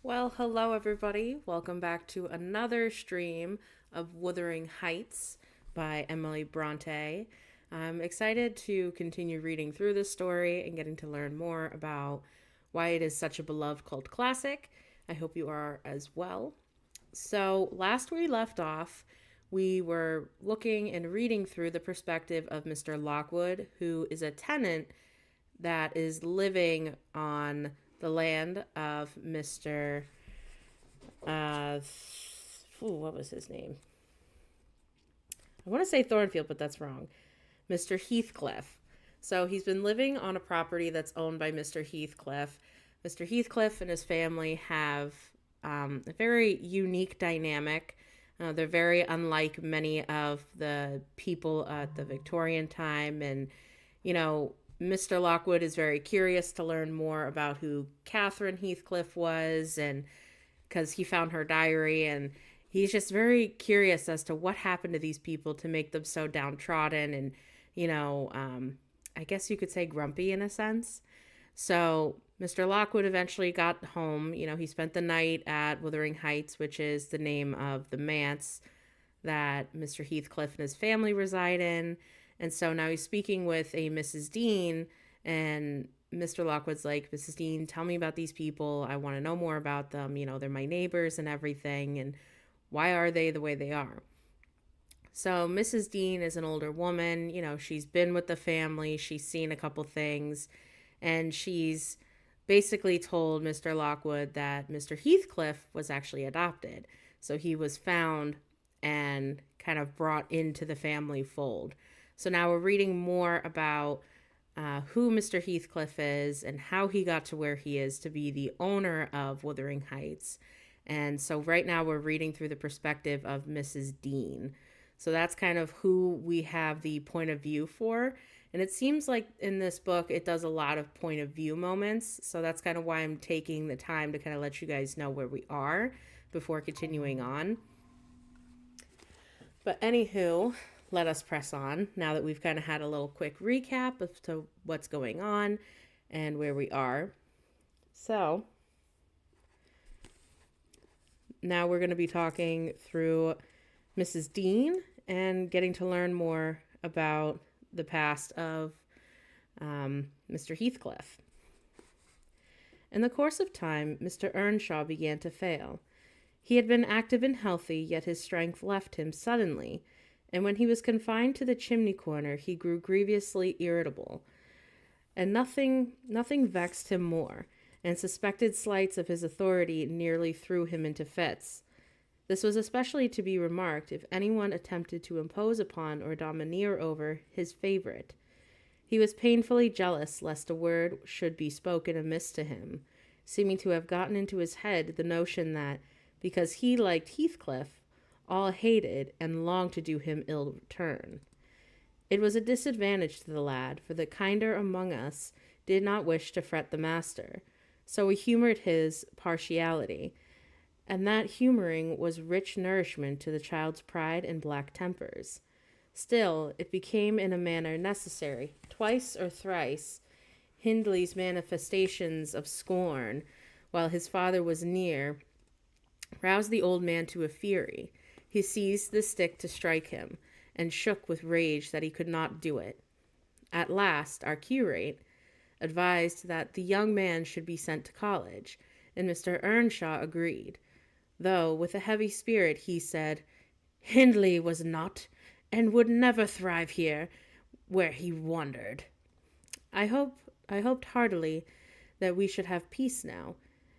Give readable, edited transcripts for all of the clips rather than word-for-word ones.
Well, hello everybody. Welcome back to another stream of Wuthering Heights by Emily Bronte. I'm excited to continue reading through this story and getting to learn more about why it is such a beloved cult classic. I hope you are as well. So, last we left off, we were looking and reading through the perspective of Mr. Lockwood, who is a tenant that is living on the land of Mr. What was his name? I want to say Thornfield, but that's wrong. Mr. Heathcliff. So he's been living on a property that's owned by Mr. Heathcliff. Mr. Heathcliff and his family have a very unique dynamic. They're very unlike many of the people at the Victorian time. And, Mr. Lockwood is very curious to learn more about who Catherine Heathcliff was, and because he found her diary, and he's just very curious as to what happened to these people to make them so downtrodden and, I guess you could say grumpy in a sense. So Mr. Lockwood eventually got home. He spent the night at Wuthering Heights, which is the name of the manse that Mr. Heathcliff and his family reside in. And so now he's speaking with a Mrs. Dean, and Mr. Lockwood's like, Mrs. Dean, tell me about these people. I want to know more about them. They're my neighbors and everything. And why are they the way they are? So Mrs. Dean is an older woman. She's been with the family. She's seen a couple things. And she's basically told Mr. Lockwood that Mr. Heathcliff was actually adopted. So he was found and kind of brought into the family fold. So now we're reading more about who Mr. Heathcliff is and how he got to where he is to be the owner of Wuthering Heights. And so right now we're reading through the perspective of Mrs. Dean. So that's kind of who we have the point of view for. And it seems like in this book, it does a lot of point of view moments. So that's kind of why I'm taking the time to kind of let you guys know where we are before continuing on. But anywho, let us press on now that we've kind of had a little quick recap as to what's going on and where we are. So now we're going to be talking through Mrs. Dean and getting to learn more about the past of Mr. Heathcliff. In the course of time, Mr. Earnshaw began to fail. He had been active and healthy, yet his strength left him suddenly, and when he was confined to the chimney corner, he grew grievously irritable. And nothing vexed him more, and suspected slights of his authority nearly threw him into fits. This was especially to be remarked if anyone attempted to impose upon or domineer over his favorite. He was painfully jealous lest a word should be spoken amiss to him, seeming to have gotten into his head the notion that, because he liked Heathcliff, all hated and longed to do him ill turn. It was a disadvantage to the lad, for the kinder among us did not wish to fret the master, so we humored his partiality, and that humoring was rich nourishment to the child's pride and black tempers. Still, it became in a manner necessary, twice or thrice, Hindley's manifestations of scorn, while his father was near, roused the old man to a fury. He seized the stick to strike him, and shook with rage that he could not do it. At last, our curate advised that the young man should be sent to college, and Mr. Earnshaw agreed, though with a heavy spirit he said, Hindley was not, and would never thrive here, where he wandered. I hoped heartily that we should have peace now.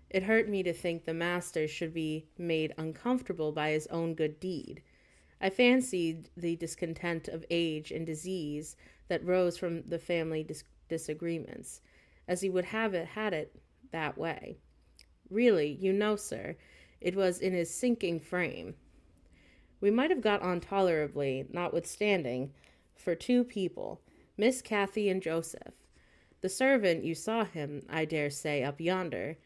It hurt me to think the master should be made uncomfortable by his own good deed. I fancied the discontent of age and disease that rose from the family disagreements, as he would have it had it that way. Really, sir, it was in his sinking frame. We might have got on tolerably, notwithstanding, for two people, Miss Cathy and Joseph. The servant, you saw him, I dare say, up yonder.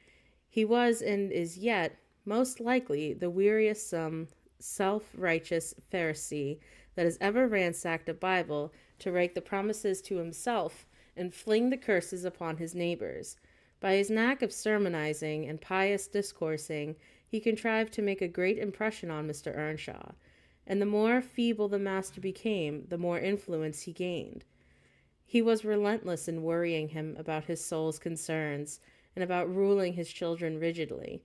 He was and is yet, most likely, the wearisome, self-righteous Pharisee that has ever ransacked a Bible to write the promises to himself and fling the curses upon his neighbors. By his knack of sermonizing and pious discoursing, he contrived to make a great impression on Mr. Earnshaw, and the more feeble the master became, the more influence he gained. He was relentless in worrying him about his soul's concerns and about ruling his children rigidly.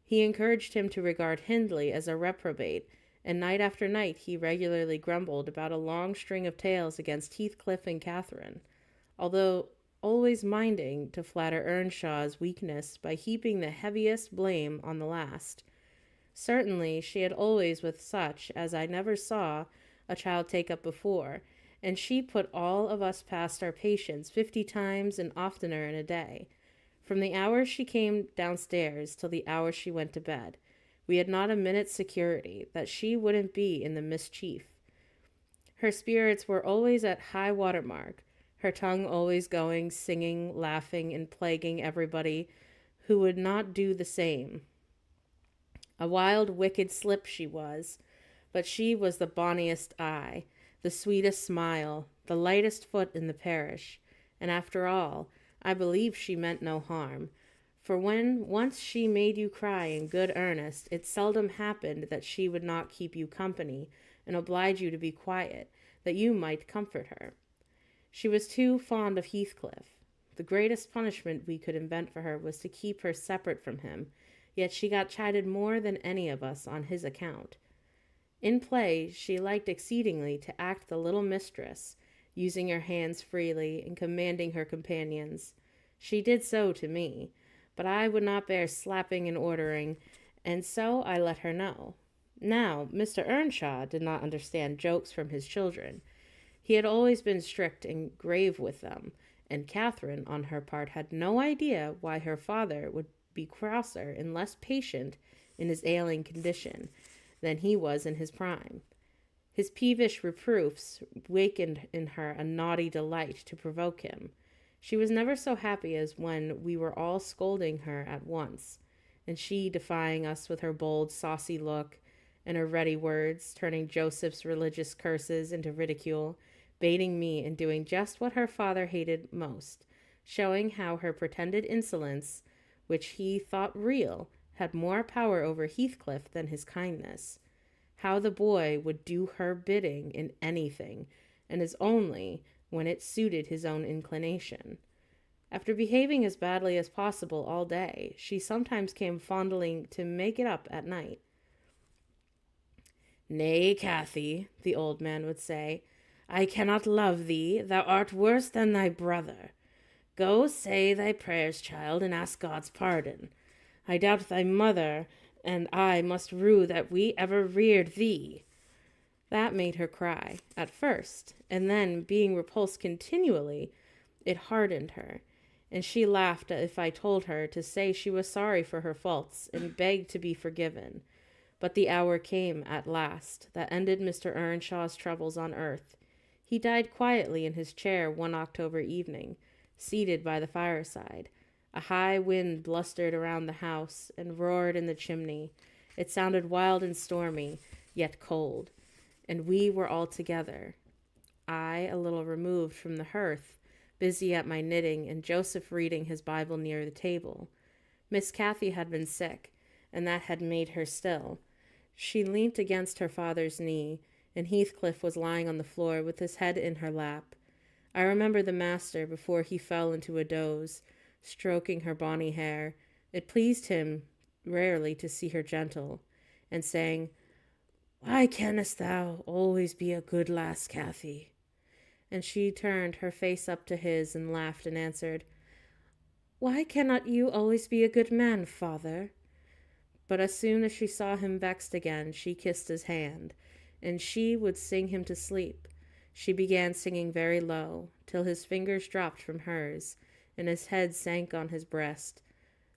He encouraged him to regard Hindley as a reprobate, and night after night he regularly grumbled about a long string of tales against Heathcliff and Catherine, although always minding to flatter Earnshaw's weakness by heaping the heaviest blame on the last. Certainly she had always with such as I never saw a child take up before, and she put all of us past our patience 50 times and oftener in a day. From the hour she came downstairs till the hour she went to bed, we had not a minute's security that she wouldn't be in the mischief. Her spirits were always at high water mark, her tongue always going, singing, laughing, and plaguing everybody who would not do the same. A wild, wicked slip she was, but she was the bonniest eye, the sweetest smile, the lightest foot in the parish, and after all, I believe she meant no harm, for when once she made you cry in good earnest, it seldom happened that she would not keep you company and oblige you to be quiet, that you might comfort her. She was too fond of Heathcliff. The greatest punishment we could invent for her was to keep her separate from him, yet she got chided more than any of us on his account. In play, she liked exceedingly to act the little mistress, using her hands freely and commanding her companions. She did so to me, but I would not bear slapping and ordering, and so I let her know. Now, Mr. Earnshaw did not understand jokes from his children. He had always been strict and grave with them, and Catherine, on her part, had no idea why her father would be crosser and less patient in his ailing condition than he was in his prime. His peevish reproofs wakened in her a naughty delight to provoke him. She was never so happy as when we were all scolding her at once, and she defying us with her bold, saucy look, and her ready words, turning Joseph's religious curses into ridicule, baiting me in doing just what her father hated most, showing how her pretended insolence, which he thought real, had more power over Heathcliff than his kindness, how the boy would do her bidding in anything, and as only when it suited his own inclination. After behaving as badly as possible all day, she sometimes came fondling to make it up at night. "Nay, Cathy," the old man would say, "I cannot love thee. Thou art worse than thy brother. Go say thy prayers, child, and ask God's pardon. I doubt thy mother and I must rue that we ever reared thee." That made her cry, at first, and then, being repulsed continually, it hardened her, and she laughed if I told her to say she was sorry for her faults and begged to be forgiven. But the hour came at last that ended Mr. Earnshaw's troubles on earth. He died quietly in his chair one October evening, seated by the fireside. A high wind blustered around the house and roared in the chimney. It sounded wild and stormy, yet cold, and we were all together. I, a little removed from the hearth, busy at my knitting, and Joseph reading his Bible near the table. Miss Cathy had been sick, and that had made her still. She leant against her father's knee, and Heathcliff was lying on the floor with his head in her lap. I remember the master, before he fell into a doze, stroking her bonny hair. It pleased him rarely to see her gentle, and saying, "Why canst thou always be a good lass, Cathy?" And she turned her face up to his and laughed and answered, "Why cannot you always be a good man, father?" But as soon as she saw him vexed again, she kissed his hand, and she would sing him to sleep. She began singing very low, till his fingers dropped from hers, and his head sank on his breast.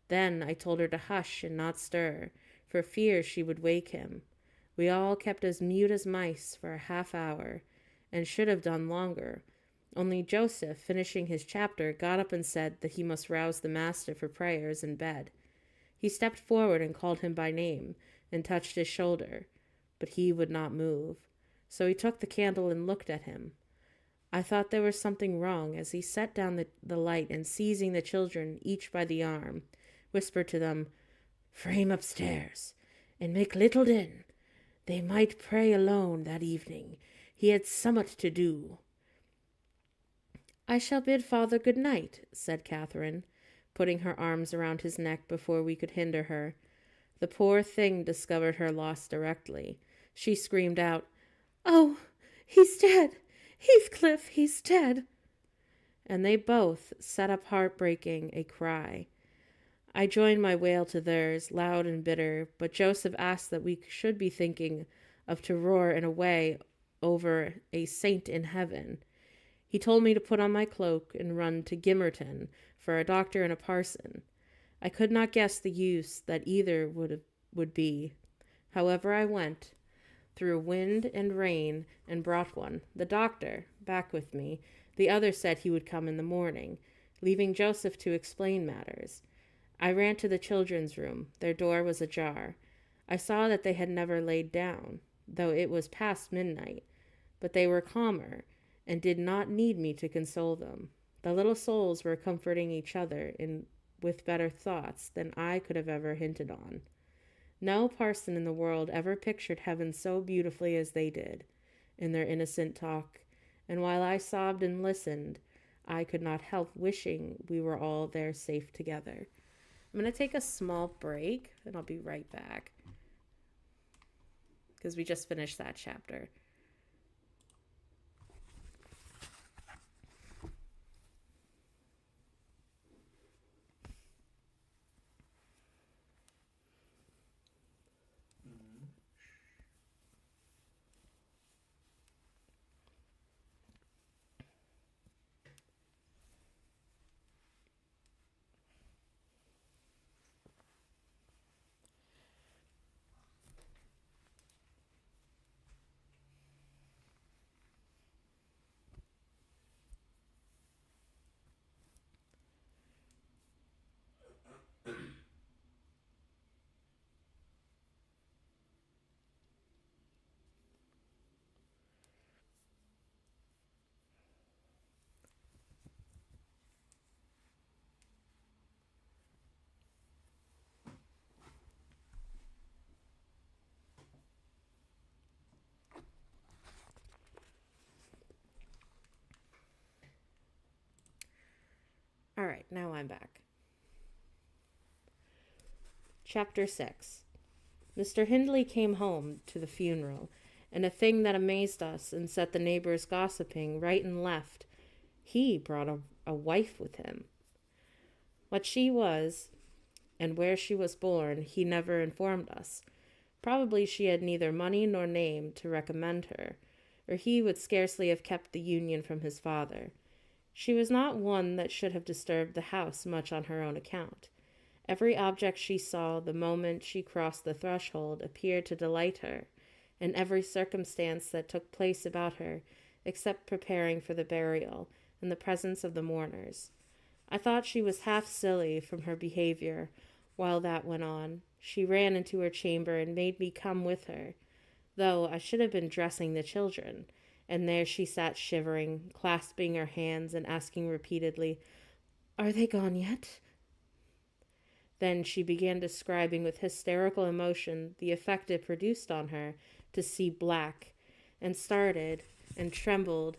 Then I told her to hush and not stir, for fear she would wake him. We all kept as mute as mice for a half-hour, and should have done longer. Only Joseph, finishing his chapter, got up and said that he must rouse the master for prayers in bed. He stepped forward and called him by name, and touched his shoulder, but he would not move. So he took the candle and looked at him. I thought there was something wrong as he set down the light and, seizing the children each by the arm, whispered to them, "Frame upstairs, and make little din. They might pray alone that evening. He had summat to do." "I shall bid father good night," said Catherine, putting her arms around his neck before we could hinder her. The poor thing discovered her loss directly. She screamed out, "Oh, he's dead! Heathcliff, he's dead!" And they both set up heartbreaking a cry. I joined my wail to theirs, loud and bitter, but Joseph asked that we should be thinking of to roar in a way over a saint in heaven. He told me to put on my cloak and run to Gimmerton for a doctor and a parson. I could not guess the use that either would be. However, I went through wind and rain and brought one, the doctor, back with me. The other said he would come in the morning, leaving Joseph to explain matters. I ran to the children's room. Their door was ajar. I saw that they had never laid down, though it was past midnight, but they were calmer and did not need me to console them. The little souls were comforting each other with better thoughts than I could have ever hinted on. No parson in the world ever pictured heaven so beautifully as they did in their innocent talk, and while I sobbed and listened, I could not help wishing we were all there safe together. I'm going to take a small break, and I'll be right back, because we just finished that chapter. All right, now I'm back. Chapter 6. Mr. Hindley came home to the funeral, and a thing that amazed us and set the neighbors gossiping right and left, he brought a wife with him. What she was and where she was born, he never informed us. Probably she had neither money nor name to recommend her, or he would scarcely have kept the union from his father. She was not one that should have disturbed the house much on her own account. Every object she saw the moment she crossed the threshold appeared to delight her, and every circumstance that took place about her, except preparing for the burial and the presence of the mourners. I thought she was half silly from her behavior. While that went on, she ran into her chamber and made me come with her, though I should have been dressing the children. And there she sat shivering, clasping her hands and asking repeatedly, "Are they gone yet?" Then she began describing with hysterical emotion the effect it produced on her to see black, and started and trembled,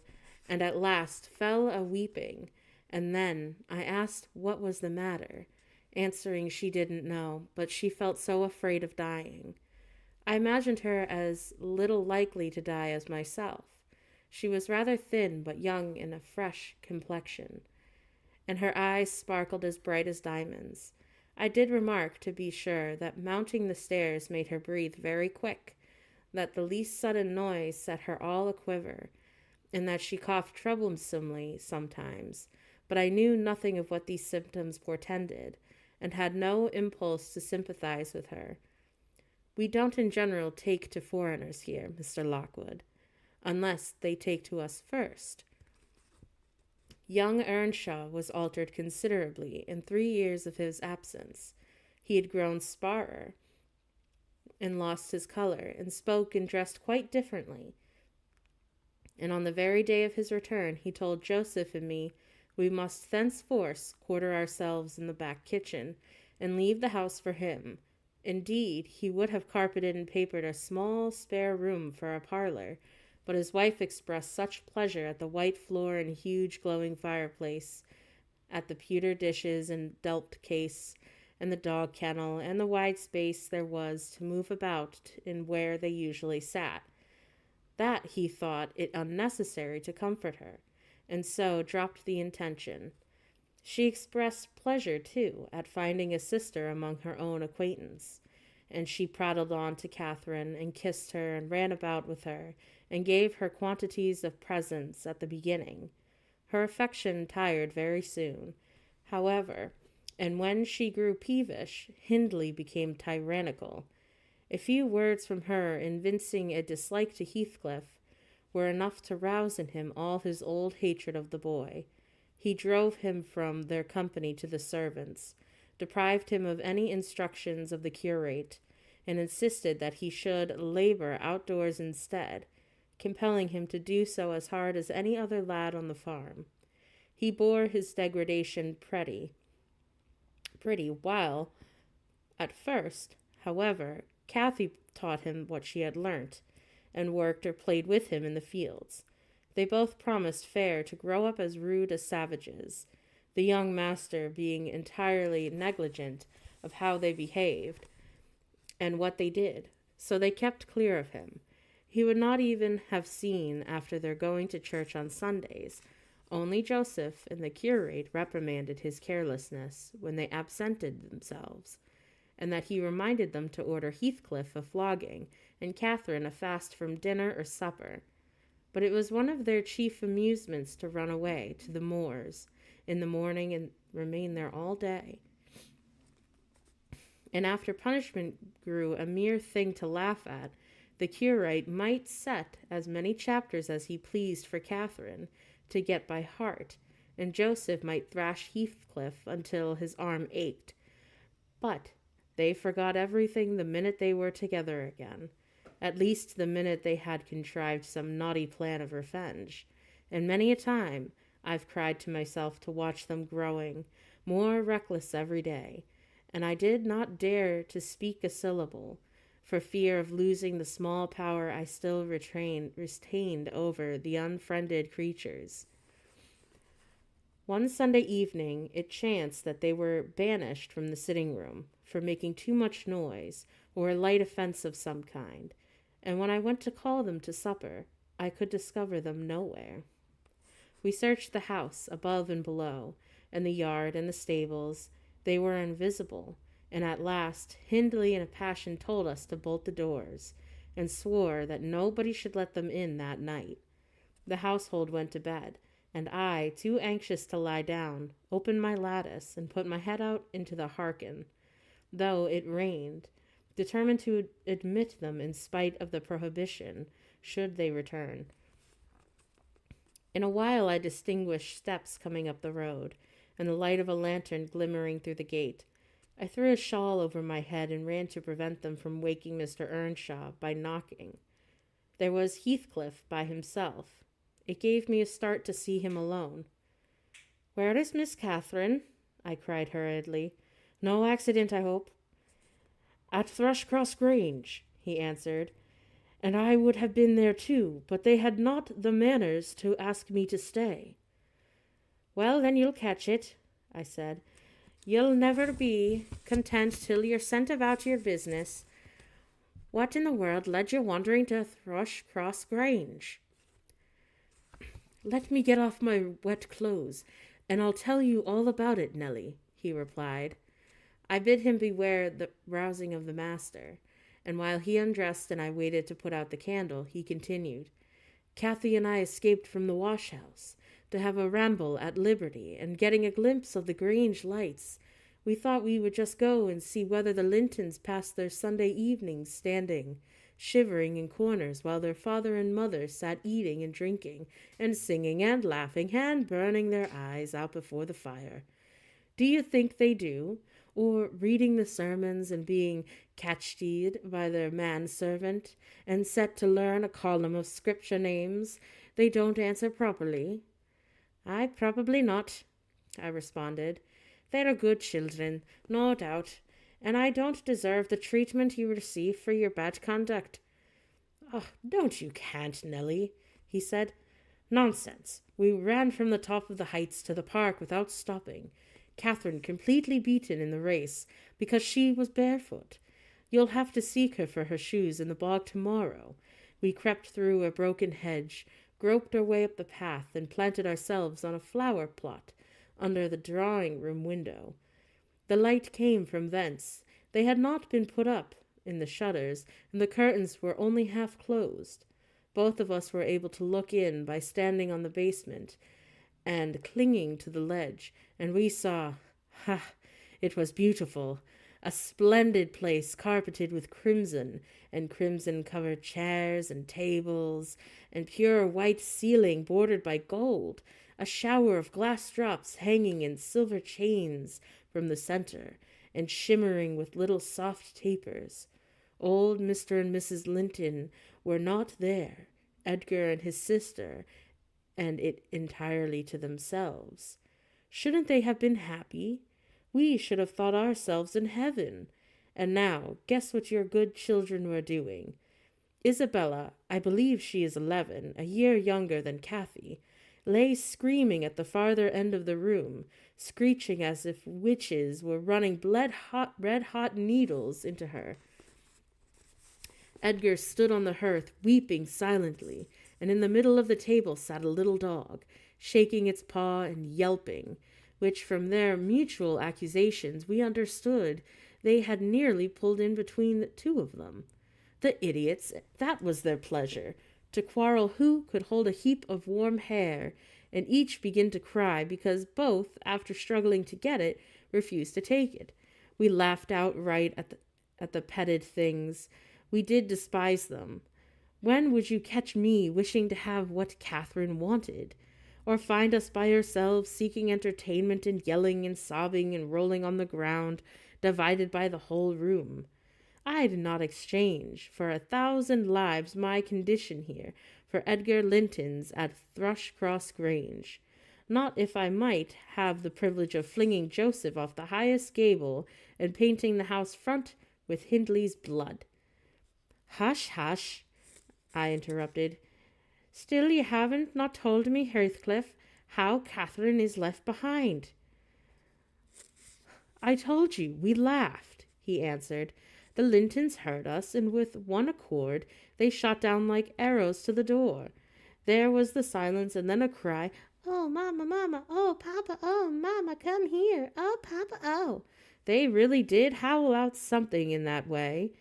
and at last fell a-weeping. And then I asked what was the matter, answering she didn't know, but she felt so afraid of dying. I imagined her as little likely to die as myself. She was rather thin, but young and a fresh complexion, and her eyes sparkled as bright as diamonds. I did remark, to be sure, that mounting the stairs made her breathe very quick, that the least sudden noise set her all a-quiver, and that she coughed troublesomely sometimes, but I knew nothing of what these symptoms portended, and had no impulse to sympathize with her. We don't in general take to foreigners here, Mr. Lockwood, unless they take to us first. Young Earnshaw was altered considerably in 3 years of his absence. He had grown sparrer, and lost his color, and spoke and dressed quite differently. And on the very day of his return, he told Joseph and me we must thenceforth quarter ourselves in the back kitchen, and leave the house for him. Indeed, he would have carpeted and papered a small spare room for a parlor, but his wife expressed such pleasure at the white floor and huge glowing fireplace, at the pewter dishes and delft case, and the dog kennel, and the wide space there was to move about in where they usually sat, that he thought it unnecessary to comfort her, and so dropped the intention. She expressed pleasure, too, at finding a sister among her own acquaintance, and she prattled on to Catherine, and kissed her, and ran about with her, and gave her quantities of presents at the beginning. Her affection tired very soon, however, and when she grew peevish, Hindley became tyrannical. A few words from her, evincing a dislike to Heathcliff, were enough to rouse in him all his old hatred of the boy. He drove him from their company to the servants, deprived him of any instructions of the curate, and insisted that he should labor outdoors instead, compelling him to do so as hard as any other lad on the farm. He bore his degradation pretty well at first, however. Cathy taught him what she had learnt, and worked or played with him in the fields. They both promised fair to grow up as rude as savages, the young master being entirely negligent of how they behaved and what they did, so they kept clear of him. He would not even have seen after their going to church on Sundays. Only Joseph and the curate reprimanded his carelessness when they absented themselves, and that he reminded them to order Heathcliff a flogging and Catherine a fast from dinner or supper. But it was one of their chief amusements to run away to the moors in the morning and remain there all day. And after punishment grew a mere thing to laugh at, the curate might set as many chapters as he pleased for Catherine to get by heart, and Joseph might thrash Heathcliff until his arm ached. But they forgot everything the minute they were together again, at least the minute they had contrived some naughty plan of revenge, and many a time I've cried to myself to watch them growing more reckless every day, and I did not dare to speak a syllable, for fear of losing the small power I still retained over the unfriended creatures. One Sunday evening it chanced that they were banished from the sitting-room for making too much noise or a light offense of some kind, and when I went to call them to supper, I could discover them nowhere. We searched the house above and below, and the yard and the stables. They were invisible, and at last Hindley in a passion told us to bolt the doors, and swore that nobody should let them in that night. The household went to bed, and I, too anxious to lie down, opened my lattice and put my head out into the harken, though it rained, determined to admit them in spite of the prohibition, should they return. In a while I distinguished steps coming up the road, and the light of a lantern glimmering through the gate. I threw a shawl over my head and ran to prevent them from waking Mr. Earnshaw by knocking. There was Heathcliff by himself. It gave me a start to see him alone. "Where is Miss Catherine?" I cried hurriedly. "No accident, I hope?" "At Thrushcross Grange," he answered, "and I would have been there too, but they had not the manners to ask me to stay." "Well, then you'll catch it," I said. "You'll never be content till you're sent about your business. What in the world led you wandering to Thrushcross Grange?" "Let me get off my wet clothes, and I'll tell you all about it, Nellie," he replied. I bid him beware the rousing of the master, and while he undressed and I waited to put out the candle, he continued, "Cathy and I escaped from the wash-house to have a ramble at liberty, and getting a glimpse of the Grange lights, we thought we would just go and see whether the Lintons passed their Sunday evenings standing, shivering in corners, while their father and mother sat eating and drinking and singing and laughing and burning their eyes out before the fire. Do you think they do? Or reading the sermons and being catched by their manservant and set to learn a column of scripture names they don't answer properly. "I probably not," I responded. "They're good children, no doubt, and I don't deserve the treatment you receive for your bad conduct." "Oh, don't you can't, Nellie," he said. "Nonsense. We ran from the top of the heights to the park without stopping. Catherine completely beaten in the race because she was barefoot. You'll have to seek her for her shoes in the bog tomorrow. We crept through a broken hedge, groped our way up the path, and planted ourselves on a flower plot under the drawing-room window. The light came from thence. They had not been put up in the shutters, and the curtains were only half closed. Both of us were able to look in by standing on the basement and clinging to the ledge, and we saw, it was beautiful, a splendid place carpeted with crimson, and crimson-covered chairs and tables, and pure white ceiling bordered by gold, a shower of glass drops hanging in silver chains from the center, and shimmering with little soft tapers. Old Mr. and Mrs. Linton were not there, Edgar and his sister, and it entirely to themselves. Shouldn't they have been happy? We should have thought ourselves in heaven. And now, guess what your good children were doing. Isabella, I believe she is 11, a year younger than Kathy, lay screaming at the farther end of the room, screeching as if witches were running red-hot needles into her. Edgar stood on the hearth, weeping silently, and in the middle of the table sat a little dog, shaking its paw and yelping, which from their mutual accusations we understood they had nearly pulled in between the two of them. The idiots, that was their pleasure, to quarrel who could hold a heap of warm hair, and each begin to cry because both, after struggling to get it, refused to take it. We laughed outright at the petted things. We did despise them. When would you catch me wishing to have what Catherine wanted? Or find us by ourselves seeking entertainment and yelling and sobbing and rolling on the ground, divided by the whole room? I'd not exchange for 1,000 lives my condition here for Edgar Linton's at Thrushcross Grange. Not if I might have the privilege of flinging Joseph off the highest gable and painting the house front with Hindley's blood. Hush, hush, I interrupted. Still you haven't not told me, Heathcliff, how Catherine is left behind. I told you, we laughed, he answered. The Lintons heard us, and with one accord they shot down like arrows to the door. There was the silence, and then a cry, "Oh, Mama, Mama! Oh, Papa! Oh, Mama, come here! Oh, Papa! Oh!" They really did howl out something in that way.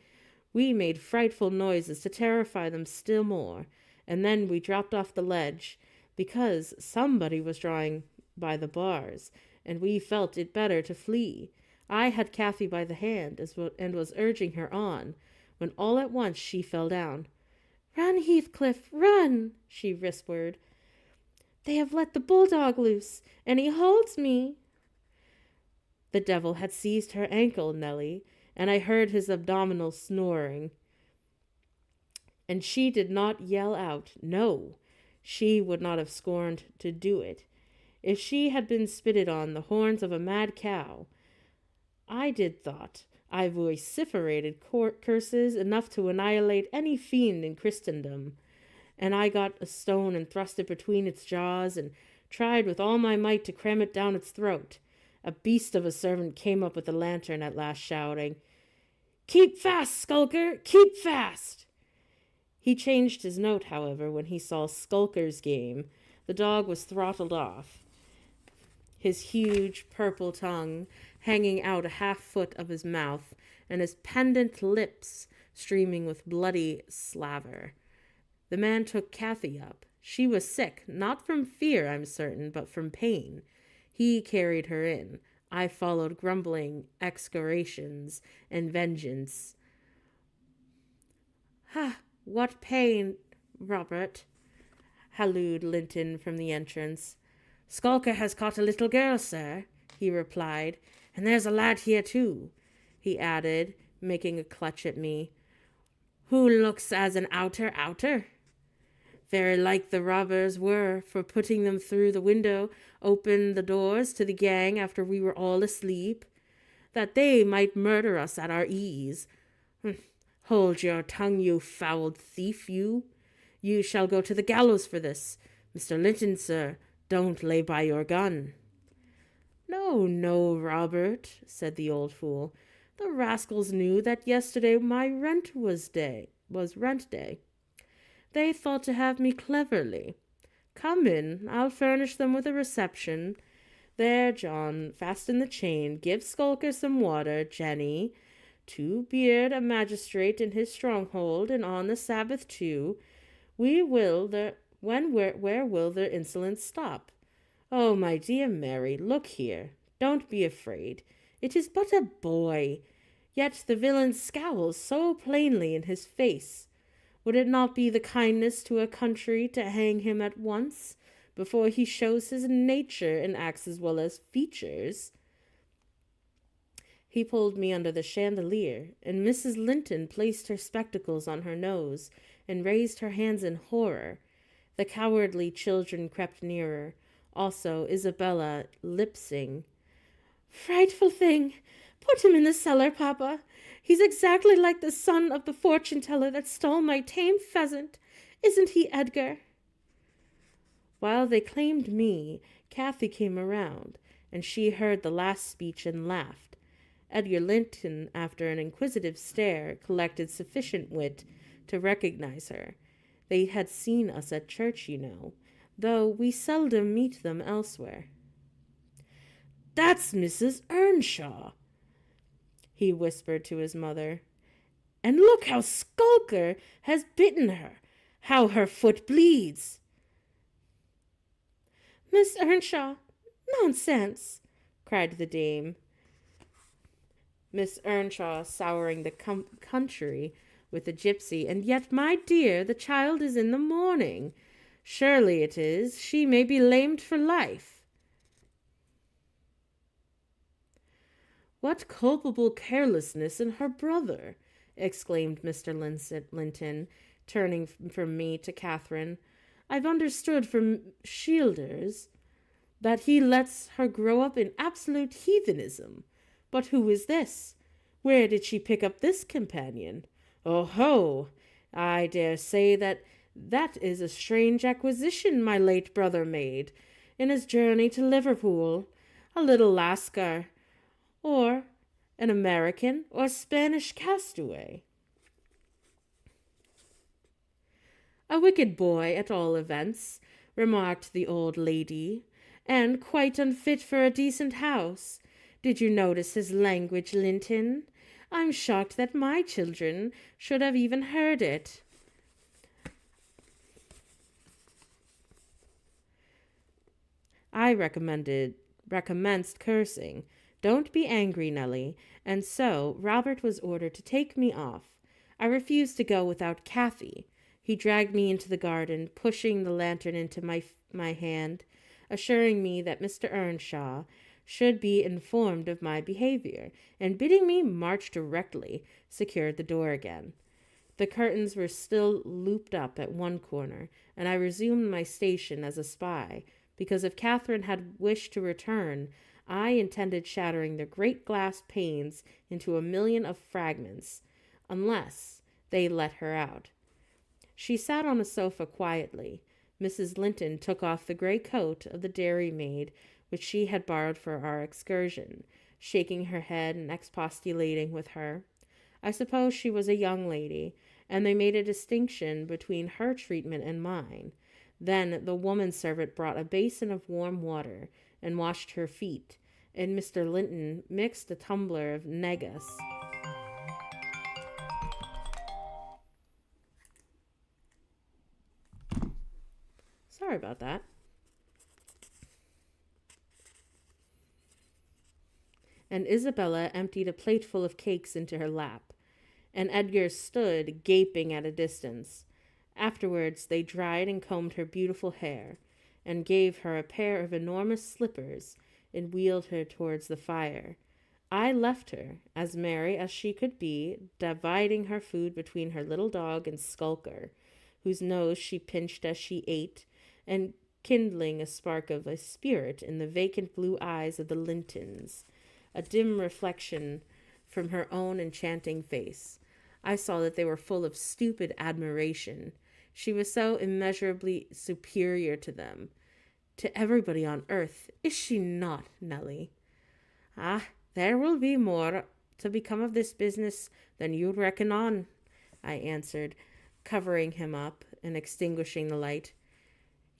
We made frightful noises to terrify them still more, and then we dropped off the ledge, because somebody was drawing by the bars, and we felt it better to flee. I had Kathy by the hand and was urging her on, when all at once she fell down. "Run, Heathcliff, run!" she whispered. "They have let the bulldog loose, and he holds me." The devil had seized her ankle, Nellie, and I heard his abdominal snoring. And she did not yell out. No, she would not have scorned to do it. If she had been spitted on the horns of a mad cow, I did thought I vociferated curses enough to annihilate any fiend in Christendom, and I got a stone and thrust it between its jaws and tried with all my might to cram it down its throat. A beast of a servant came up with a lantern at last, shouting, "Keep fast, Skulker! Keep fast!" He changed his note, however, when he saw Skulker's game. The dog was throttled off, his huge purple tongue hanging out a half-foot of his mouth, and his pendant lips streaming with bloody slaver. The man took Kathy up. She was sick, not from fear, I'm certain, but from pain. He carried her in. I followed, grumbling excoriations and vengeance. "Ha! What pain, Robert?" hallooed Linton from the entrance. "Skulker has caught a little girl, sir," he replied, "and there's a lad here too," he added, making a clutch at me. "Who looks as an outer? Very like the robbers were for putting them through the window, open the doors to the gang after we were all asleep, that they might murder us at our ease. Hold your tongue, you foul thief, you. You shall go to the gallows for this. Mr. Linton, sir, don't lay by your gun. No, no, Robert, said the old fool. The rascals knew that yesterday my rent was rent day. They thought to have me cleverly. Come in, I'll furnish them with a reception. There, John, fasten the chain. Give Skulker some water, Jenny. To Beard, a magistrate in his stronghold, and on the Sabbath too. Where will their insolence stop? Oh, my dear Mary, look here. Don't be afraid. It is but a boy. Yet the villain scowls so plainly in his face. Would it not be the kindness to a country to hang him at once, before he shows his nature and acts as well as features? He pulled me under the chandelier, and Mrs. Linton placed her spectacles on her nose and raised her hands in horror. The cowardly children crept nearer, also Isabella lip-sing. Frightful thing! Put him in the cellar, Papa. He's exactly like the son of the fortune-teller that stole my tame pheasant. Isn't he, Edgar? While they claimed me, Kathy came around, and she heard the last speech and laughed. Edgar Linton, after an inquisitive stare, collected sufficient wit to recognize her. They had seen us at church, you know, though we seldom meet them elsewhere. That's Mrs. Earnshaw, he whispered to his mother. And look how Skulker has bitten her, how her foot bleeds. Miss Earnshaw, nonsense, cried the dame. Miss Earnshaw souring the country with the gypsy. And yet, my dear, the child is in the morning. Surely it is. She may be lamed for life. What culpable carelessness in her brother, exclaimed Mr. Linton, turning from me to Catherine. I've understood from Shielders that he lets her grow up in absolute heathenism. But who is this? Where did she pick up this companion? Oh ho! I dare say that is a strange acquisition my late brother made in his journey to Liverpool. A little Lascar, or an American or Spanish castaway. A wicked boy, at all events, remarked the old lady, and quite unfit for a decent house. Did you notice his language, Linton? I'm shocked that my children should have even heard it. I recommenced cursing. Don't be angry, Nellie. And so Robert was ordered to take me off. I refused to go without Kathy. He dragged me into the garden, pushing the lantern into my hand, assuring me that Mr. Earnshaw should be informed of my behavior, and bidding me march directly, secured the door again. The curtains were still looped up at one corner, and I resumed my station as a spy, because if Catherine had wished to return, I intended shattering the great glass panes into 1,000,000 of fragments, unless they let her out. She sat on a sofa quietly. Mrs. Linton took off the gray coat of the dairymaid which she had borrowed for our excursion, shaking her head and expostulating with her. I suppose she was a young lady, and they made a distinction between her treatment and mine. Then the woman servant brought a basin of warm water and washed her feet, and Mr. Linton mixed a tumbler of negus. Sorry about that. And Isabella emptied a plateful of cakes into her lap, and Edgar stood gaping at a distance. Afterwards they dried and combed her beautiful hair, and gave her a pair of enormous slippers, and wheeled her towards the fire. I left her, as merry as she could be, dividing her food between her little dog and Skulker, whose nose she pinched as she ate, and kindling a spark of a spirit in the vacant blue eyes of the Lintons, a dim reflection from her own enchanting face. I saw that they were full of stupid admiration. She was so immeasurably superior to them, to everybody on earth. Is she not, Nellie? Ah, there will be more to become of this business than you reckon on, I answered, covering him up and extinguishing the light.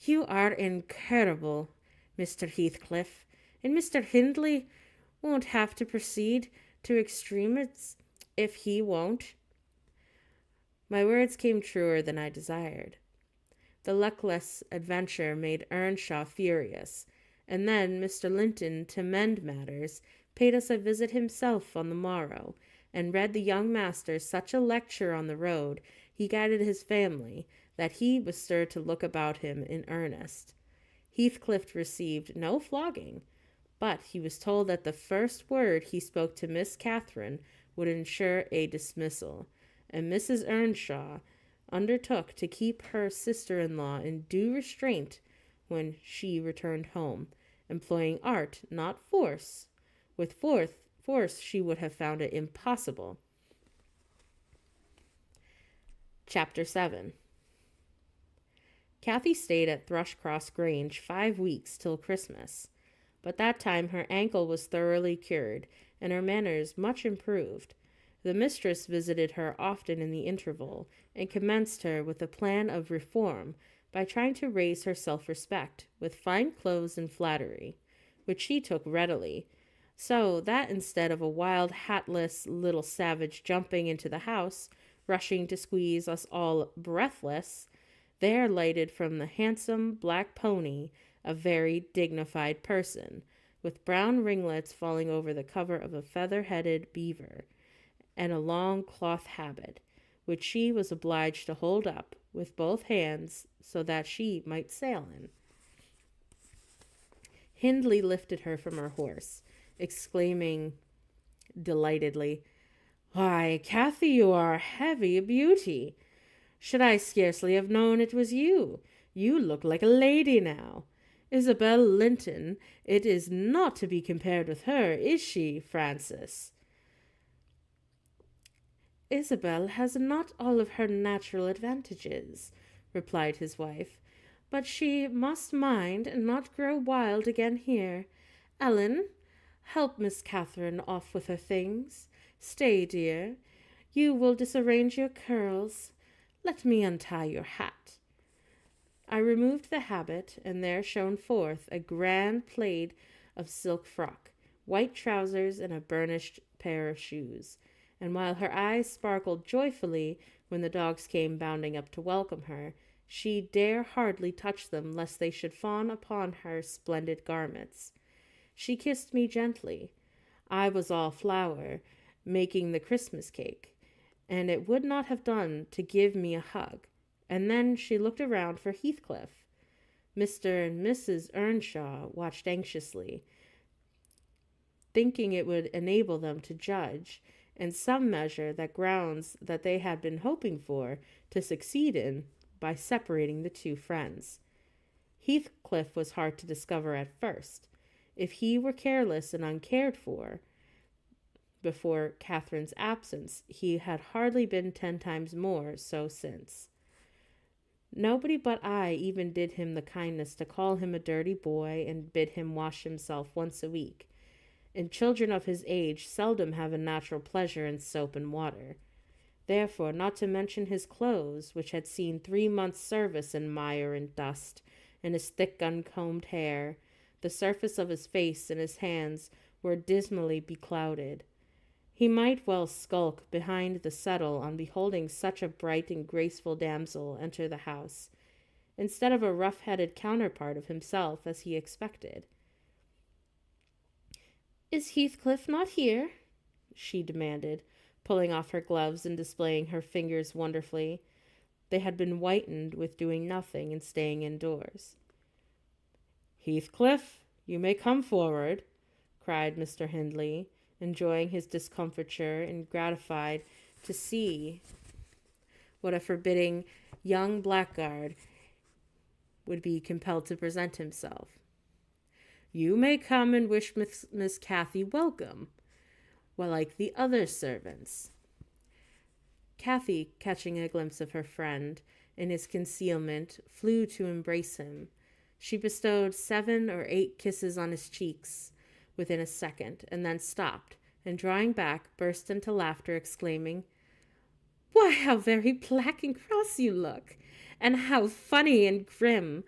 You are incurable, Mr. Heathcliff, and Mr. Hindley won't have to proceed to extremes if he won't. My words came truer than I desired. The luckless adventure made Earnshaw furious, and then Mr. Linton, to mend matters, paid us a visit himself on the morrow, and read the young master such a lecture on the road he guided his family, that he was stirred to look about him in earnest. Heathcliff received no flogging, but he was told that the first word he spoke to Miss Catherine would ensure a dismissal, and Mrs. Earnshaw undertook to keep her sister-in-law in due restraint when she returned home, employing art, not force. With force she would have found it impossible. Chapter 7. Kathy stayed at Thrushcross Grange 5 weeks till Christmas, but that time her ankle was thoroughly cured, and her manners much improved. The mistress visited her often in the interval, and commenced her with a plan of reform by trying to raise her self-respect with fine clothes and flattery, which she took readily, so that instead of a wild, hatless little savage jumping into the house, rushing to squeeze us all breathless, there lighted from the handsome black pony a very dignified person, with brown ringlets falling over the cover of a feather-headed beaver, and a long cloth habit, which she was obliged to hold up with both hands so that she might sail in. Hindley lifted her from her horse, exclaiming delightedly, "Why, Kathy, you are a heavy beauty. Should I scarcely have known it was you? You look like a lady now. Isabel Linton, it is not to be compared with her, is she, Francis?" "Isabel has not all of her natural advantages," replied his wife, "but she must mind and not grow wild again here. Ellen, help Miss Catherine off with her things. Stay, dear, you will disarrange your curls. Let me untie your hat." I removed the habit, and there shone forth a grand plaid of silk frock, white trousers, and a burnished pair of shoes. And while her eyes sparkled joyfully when the dogs came bounding up to welcome her, she dare hardly touch them lest they should fawn upon her splendid garments. She kissed me gently. I was all flower, making the Christmas cake, and it would not have done to give me a hug. And then she looked around for Heathcliff. Mr. and Mrs. Earnshaw watched anxiously, thinking it would enable them to judge, in some measure, the grounds that they had been hoping for to succeed in by separating the two friends. Heathcliff was hard to discover at first. If he were careless and uncared for before Catherine's absence, he had hardly been 10 times more so since. Nobody but I even did him the kindness to call him a dirty boy and bid him wash himself once a week, and children of his age seldom have a natural pleasure in soap and water. Therefore, not to mention his clothes, which had seen 3 months' service in mire and dust, and his thick uncombed hair, the surface of his face and his hands were dismally beclouded. He might well skulk behind the settle on beholding such a bright and graceful damsel enter the house, instead of a rough-headed counterpart of himself as he expected. "Is Heathcliff not here?" she demanded, pulling off her gloves and displaying her fingers wonderfully. They had been whitened with doing nothing and staying indoors. "Heathcliff, you may come forward," cried Mr. Hindley, enjoying his discomfiture and gratified to see what a forbidding young blackguard would be compelled to present himself. You may come and wish Miss Kathy welcome, well, like the other servants. Kathy, catching a glimpse of her friend in his concealment, flew to embrace him. She bestowed 7 or 8 kisses on his cheeks within a second, and then stopped, and drawing back, burst into laughter, exclaiming, Why, how very black and cross you look, and how funny and grim.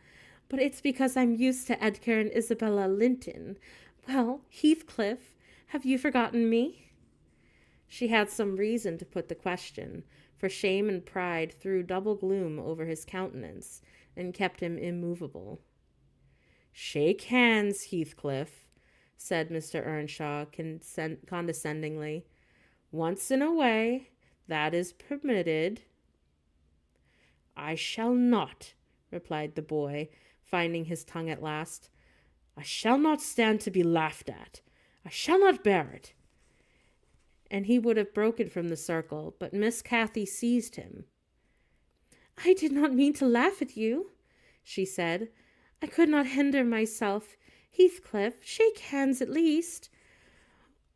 But it's because I'm used to Edgar and Isabella Linton. Well, Heathcliff, have you forgotten me? She had some reason to put the question, for shame and pride threw double gloom over his countenance, and kept him immovable. Shake hands, Heathcliff, said Mr. Earnshaw condescendingly. Once in a way, that is permitted. I shall not, replied the boy, finding his tongue at last. I shall not stand to be laughed at. I shall not bear it. And he would have broken from the circle, but Miss Kathy seized him. I did not mean to laugh at you, she said. I could not hinder myself. Heathcliff, shake hands at least.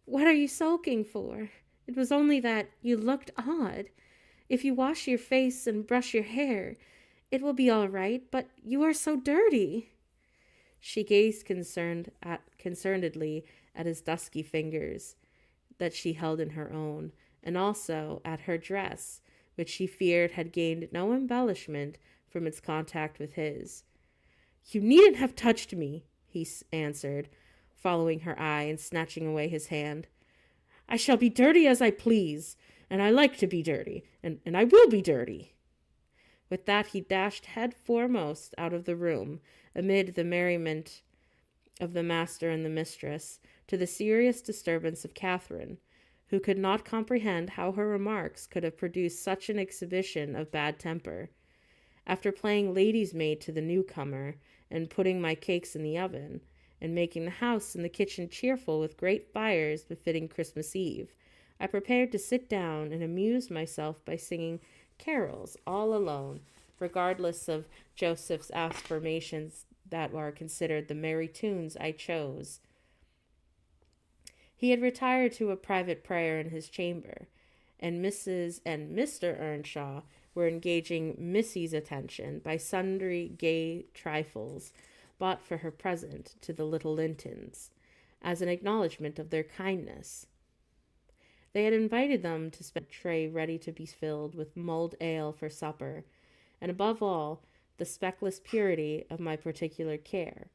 What are you sulking for? It was only that you looked odd. If you wash your face and brush your hair, it will be all right, but you are so dirty. She gazed concernedly at his dusky fingers that she held in her own, and also at her dress, which she feared had gained no embellishment from its contact with his. You needn't have touched me, he answered, following her eye and snatching away his hand. I shall be dirty as I please, and I like to be dirty, and I will be dirty. With that he dashed head foremost out of the room, amid the merriment of the master and the mistress, to the serious disturbance of Catherine, who could not comprehend how her remarks could have produced such an exhibition of bad temper. After playing lady's maid to the newcomer, and putting my cakes in the oven, and making the house and the kitchen cheerful with great fires befitting Christmas Eve, I prepared to sit down and amuse myself by singing carols all alone, regardless of Joseph's affirmations that were considered the merry tunes I chose. He had retired to a private prayer in his chamber, and Mrs. and Mr. Earnshaw were engaging Missy's attention by sundry gay trifles bought for her present to the little Lintons, as an acknowledgment of their kindness. They had invited them to spend a tray ready to be filled with mulled ale for supper, and above all, the speckless purity of my particular care,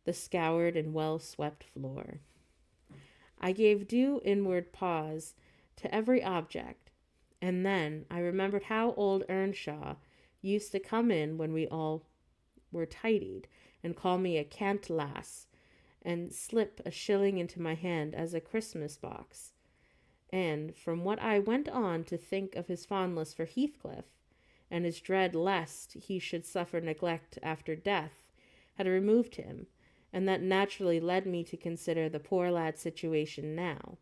the scoured and well-swept floor. I gave due inward pause to every object, and then I remembered how old Earnshaw used to come in when we all were tidied, and call me a cant lass, and slip a shilling into my hand as a Christmas box. And from what I went on to think of his fondness for Heathcliff, and his dread lest he should suffer neglect after death, had removed him, and that naturally led me to consider the poor lad's situation now,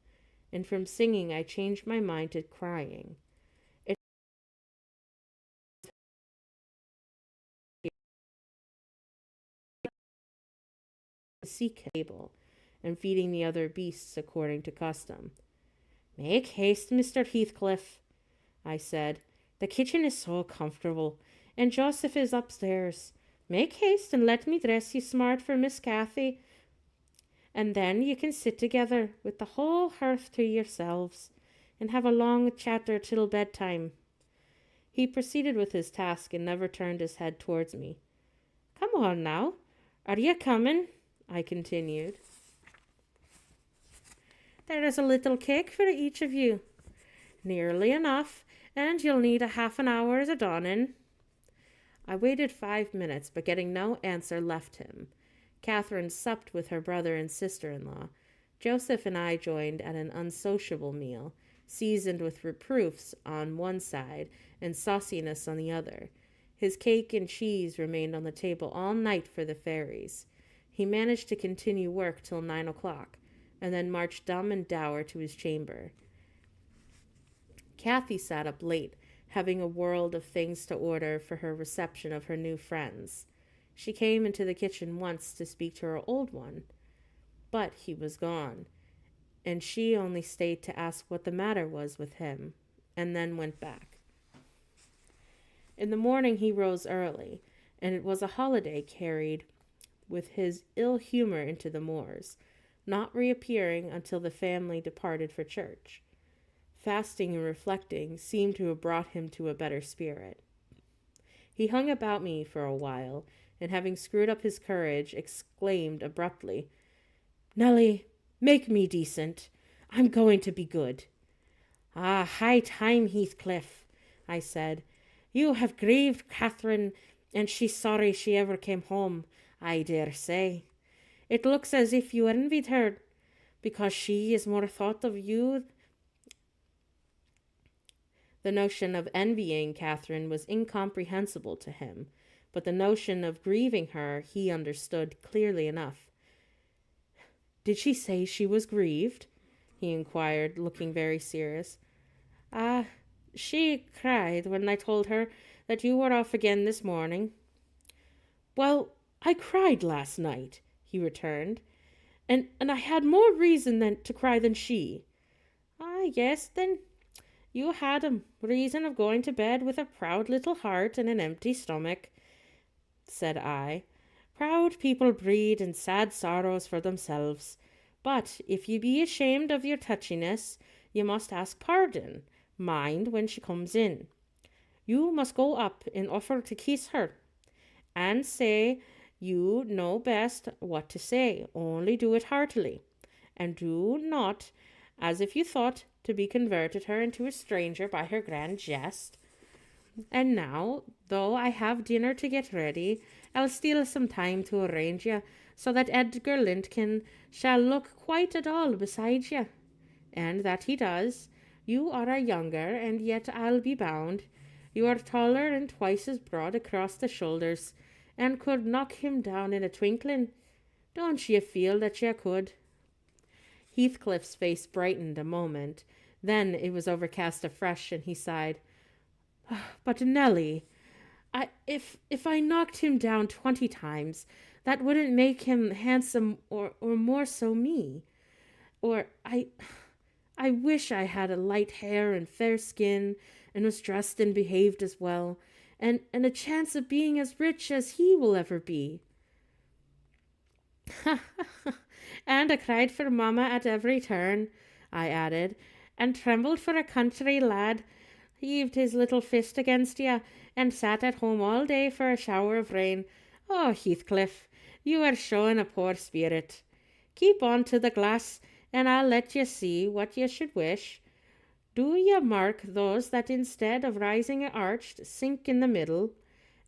and from singing I changed my mind to crying. Seek table, and feeding the other beasts according to custom. Make haste, Mr. Heathcliff, I said. The kitchen is so comfortable, and Joseph is upstairs. Make haste and let me dress you smart for Miss Kathy, and then you can sit together with the whole hearth to yourselves, and have a long chatter till bedtime. He proceeded with his task and never turned his head towards me. Come on now, are you coming? I continued. There is a little cake for each of you. Nearly enough, and you'll need a half an hour as a donning. I waited 5 minutes, but getting no answer left him. Catherine supped with her brother and sister-in-law. Joseph and I joined at an unsociable meal, seasoned with reproofs on one side and sauciness on the other. His cake and cheese remained on the table all night for the fairies. He managed to continue work till 9 o'clock, and then marched dumb and dour to his chamber. Kathy sat up late, having a world of things to order for her reception of her new friends. She came into the kitchen once to speak to her old one, but he was gone, and she only stayed to ask what the matter was with him, and then went back. In the morning he rose early, and it was a holiday carried with his ill humor into the moors, not reappearing until the family departed for church. Fasting and reflecting seemed to have brought him to a better spirit. He hung about me for a while, and having screwed up his courage, exclaimed abruptly, "Nellie, make me decent. I'm going to be good." "Ah, high time, Heathcliff," I said. "You have grieved Catherine, and she's sorry she ever came home, I dare say. It looks as if you envied her, because she is more thought of you." The notion of envying Catherine was incomprehensible to him, but the notion of grieving her he understood clearly enough. "Did she say she was grieved?" he inquired, looking very serious. "Ah, she cried when I told her that you were off again this morning." "Well, I cried last night," he returned, and I had more reason to cry than she." "Ah, yes, then you had a reason of going to bed with a proud little heart and an empty stomach," said I. "Proud people breed in sad sorrows for themselves. But if you be ashamed of your touchiness, you must ask pardon, mind, when she comes in. You must go up and offer to kiss her, and say you know best what to say, only do it heartily, and do not as if you thought to be converted her into a stranger by her grand jest. And now, though I have dinner to get ready, I'll steal some time to arrange you, so that Edgar Linton shall look quite a doll beside you. And that he does. You are a younger, and yet I'll be bound you are taller and twice as broad across the shoulders, and could knock him down in a twinkling. Don't ye feel that ye could?" Heathcliff's face brightened a moment. Then it was overcast afresh, and he sighed. "But Nellie, if I knocked him down 20 times, that wouldn't make him handsome or more so me. Or I wish I had a light hair and fair skin, and was dressed and behaved as well, and a chance of being as rich as he will ever be." "And I cried for mamma at every turn," I added, "and trembled for a country lad, heaved his little fist against you, and sat at home all day for a shower of rain. Oh, Heathcliff, you are showing a poor spirit. Keep on to the glass, and I'll let you see what you should wish. Do you mark those that instead of rising arched sink in the middle,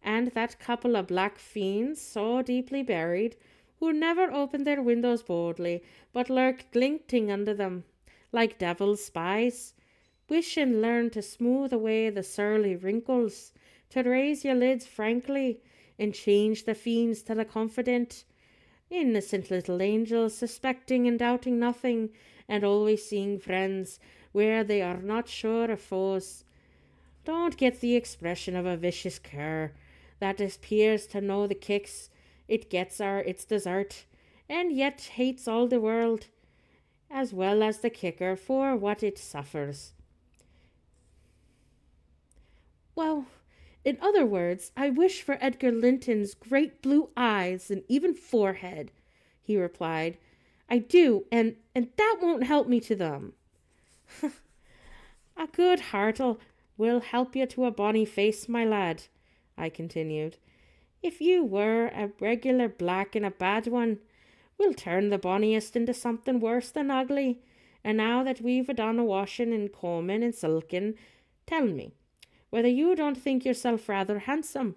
and that couple of black fiends so deeply buried, who never open their windows boldly, but lurk glinting under them, like devil's spies? Wish and learn to smooth away the surly wrinkles, to raise your lids frankly, and change the fiends to the confident. Innocent little angels, suspecting and doubting nothing, and always seeing friends where they are not sure of foes. Don't get the expression of a vicious cur that appears to know the kicks it gets are its dessert, and yet hates all the world, as well as the kicker, for what it suffers." "Well, in other words, I wish for Edgar Linton's great blue eyes and even forehead," he replied. "I do, and that won't help me to them." "A good heart'll will help you to a bonny face, my lad," I continued. "If you were a regular black and a bad one, we'll turn the bonniest into something worse than ugly. And now that we've done a washing and combing and silking, tell me whether you don't think yourself rather handsome.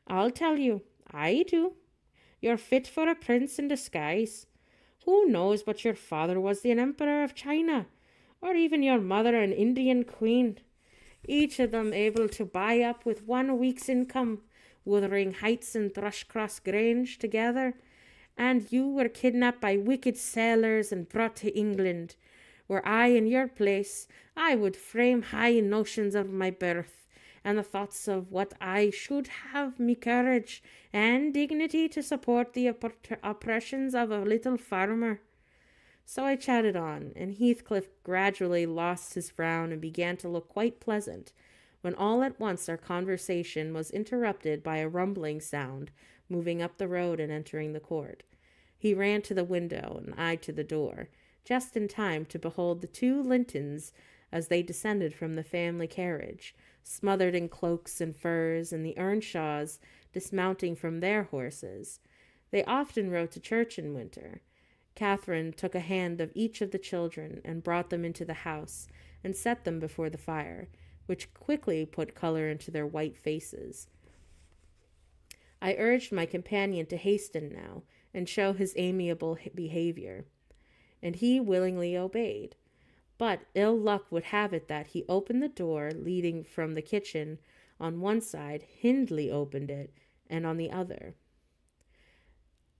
I'll tell you, I do. You're fit for a prince in disguise. Who knows but your father was the emperor of China, or even your mother an Indian queen, each of them able to buy up with 1 week's income Wuthering Heights and Thrushcross Grange together, and you were kidnapped by wicked sailors and brought to England, where I, in your place, I would frame high notions of my birth, and the thoughts of what I should have me courage and dignity to support the oppressions of a little farmer. So I chatted on, and Heathcliff gradually lost his frown and began to look quite pleasant, when all at once our conversation was interrupted by a rumbling sound moving up the road and entering the court. He ran to the window, and I to the door, just in time to behold the two Lintons as they descended from the family carriage, smothered in cloaks and furs, and the Earnshaws dismounting from their horses. They often rode to church in winter. Catherine took a hand of each of the children and brought them into the house and set them before the fire, which quickly put color into their white faces. I urged my companion to hasten now and show his amiable behavior, and he willingly obeyed. But ill luck would have it that he opened the door leading from the kitchen on one side, Hindley opened it, and on the other.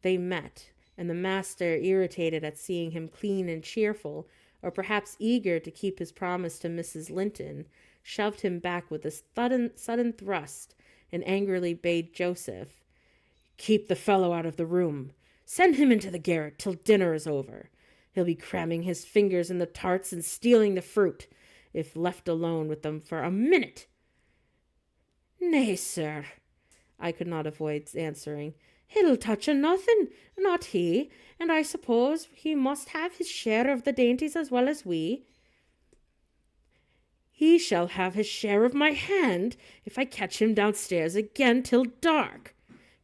They met, and the master, irritated at seeing him clean and cheerful, or perhaps eager to keep his promise to Mrs. Linton, shoved him back with a sudden thrust, and angrily bade Joseph, "Keep the fellow out of the room. Send him into the garret till dinner is over. He'll be cramming his fingers in the tarts and stealing the fruit, if left alone with them for a minute." "Nay, sir," I could not avoid answering, "he'll touch on nothing, not he, and I suppose he must have his share of the dainties as well as we." "He shall have his share of my hand, if I catch him downstairs again till dark,"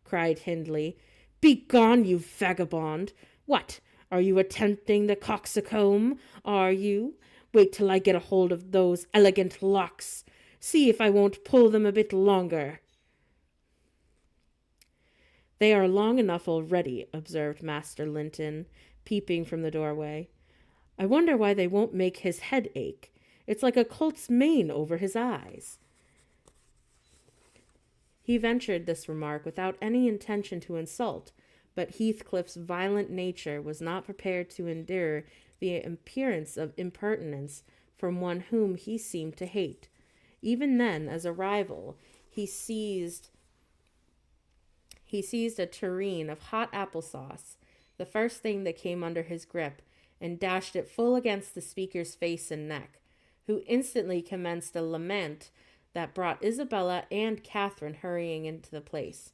cried Hindley. "Begone, you vagabond! What, are you attempting the coxcomb, are you? Wait till I get a hold of those elegant locks. See if I won't pull them a bit longer." "They are long enough already," observed Master Linton, peeping from the doorway. "I wonder why they won't make his head ache. It's like a colt's mane over his eyes." He ventured this remark without any intention to insult, but Heathcliff's violent nature was not prepared to endure the appearance of impertinence from one whom he seemed to hate. Even then, as a rival, he seized a tureen of hot applesauce, the first thing that came under his grip, and dashed it full against the speaker's face and neck, who instantly commenced a lament that brought Isabella and Catherine hurrying into the place.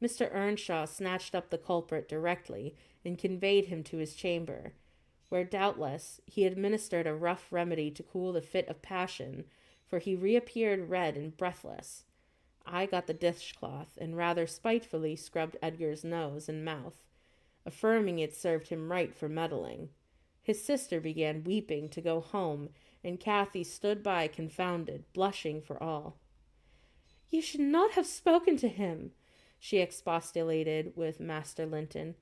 Mr. Earnshaw snatched up the culprit directly and conveyed him to his chamber, where doubtless he administered a rough remedy to cool the fit of passion, for he reappeared red and breathless. I got the dishcloth and rather spitefully scrubbed Edgar's nose and mouth, affirming it served him right for meddling. His sister began weeping to go home, and Cathy stood by confounded, blushing for all. "You should not have spoken to him," she expostulated with Master Linton.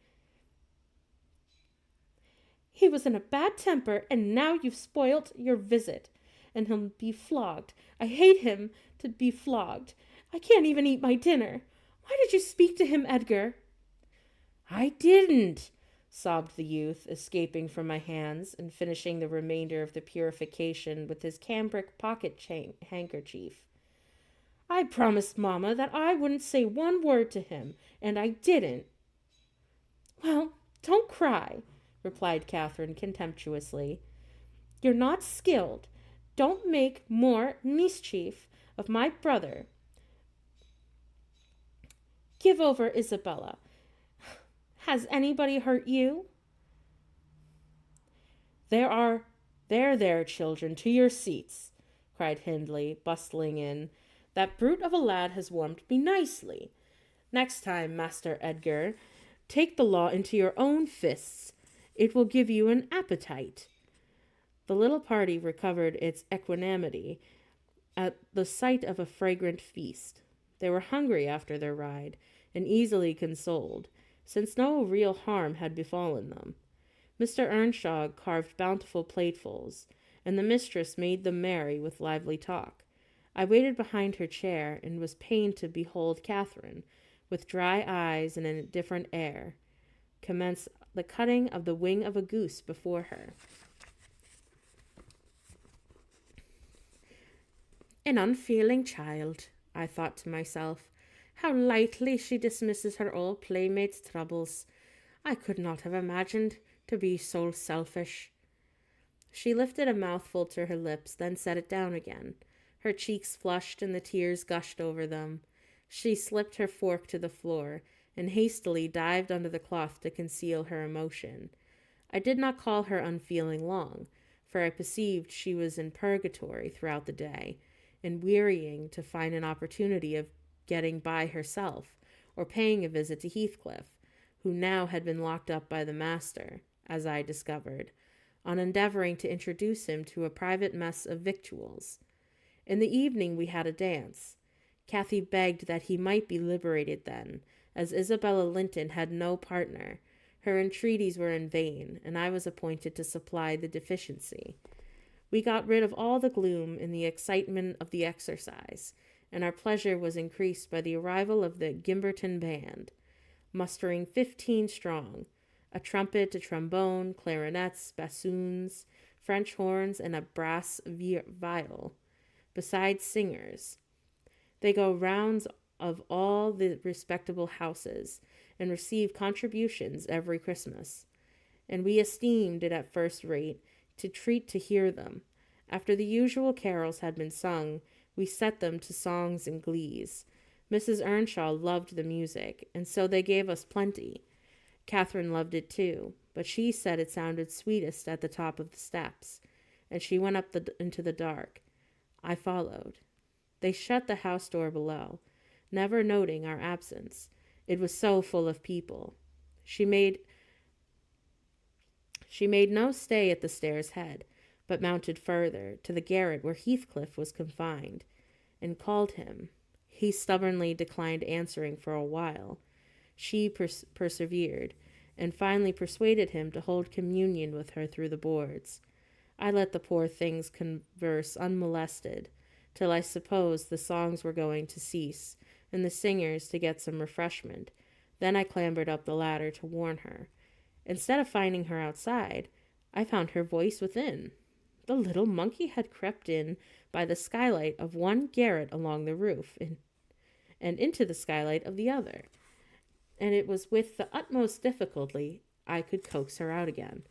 "He was in a bad temper, and now you've spoilt your visit, and he'll be flogged. I hate him to be flogged. I can't even eat my dinner. Why did you speak to him, Edgar?" "I didn't," sobbed the youth, escaping from my hands and finishing the remainder of the purification with his cambric pocket handkerchief. "I promised Mamma that I wouldn't say one word to him, and I didn't." "Well, don't cry," replied Catherine contemptuously. "You're not skilled. Don't make more mischief of my brother. Give over, Isabella. Has anybody hurt you?" There, children, to your seats," cried Hindley, bustling in. "That brute of a lad has warmed me nicely. Next time, Master Edgar, take the law into your own fists. It will give you an appetite." The little party recovered its equanimity at the sight of a fragrant feast. They were hungry after their ride, and easily consoled, since no real harm had befallen them. Mr. Earnshaw carved bountiful platefuls, and the mistress made them merry with lively talk. I waited behind her chair, and was pained to behold Catherine, with dry eyes and an indifferent air, commence the cutting of the wing of a goose before her. An unfeeling child, I thought to myself. How lightly she dismisses her old playmate's troubles. I could not have imagined to be so selfish. She lifted a mouthful to her lips, then set it down again. Her cheeks flushed and the tears gushed over them. She slipped her fork to the floor and hastily dived under the cloth to conceal her emotion. I did not call her unfeeling long, for I perceived she was in purgatory throughout the day, and wearying to find an opportunity of getting by herself, or paying a visit to Heathcliff, who now had been locked up by the master, as I discovered, on endeavoring to introduce him to a private mess of victuals. In the evening we had a dance. Cathy begged that he might be liberated then, as Isabella Linton had no partner. Her entreaties were in vain, and I was appointed to supply the deficiency. We got rid of all the gloom in the excitement of the exercise, and our pleasure was increased by the arrival of the Gimberton band, mustering 15 strong, a trumpet, a trombone, clarinets, bassoons, French horns, and a brass viol, besides singers. They go rounds of all the respectable houses, and receive contributions every Christmas, and we esteemed it at first rate to treat to hear them. After the usual carols had been sung, we set them to songs and glees. Mrs. Earnshaw loved the music, and so they gave us plenty. Catherine loved it too, but she said it sounded sweetest at the top of the steps, and she went up into the dark. I followed. They shut the house door below, never noting our absence. It was so full of people. She made no stay at the stairs' head, but mounted further, to the garret where Heathcliff was confined, and called him. He stubbornly declined answering for a while. She persevered, and finally persuaded him to hold communion with her through the boards. I let the poor things converse unmolested, till I supposed the songs were going to cease, and the singers to get some refreshment. Then I clambered up the ladder to warn her. Instead of finding her outside, I found her voice within. The little monkey had crept in by the skylight of one garret along the roof, and into the skylight of the other, and it was with the utmost difficulty I could coax her out again.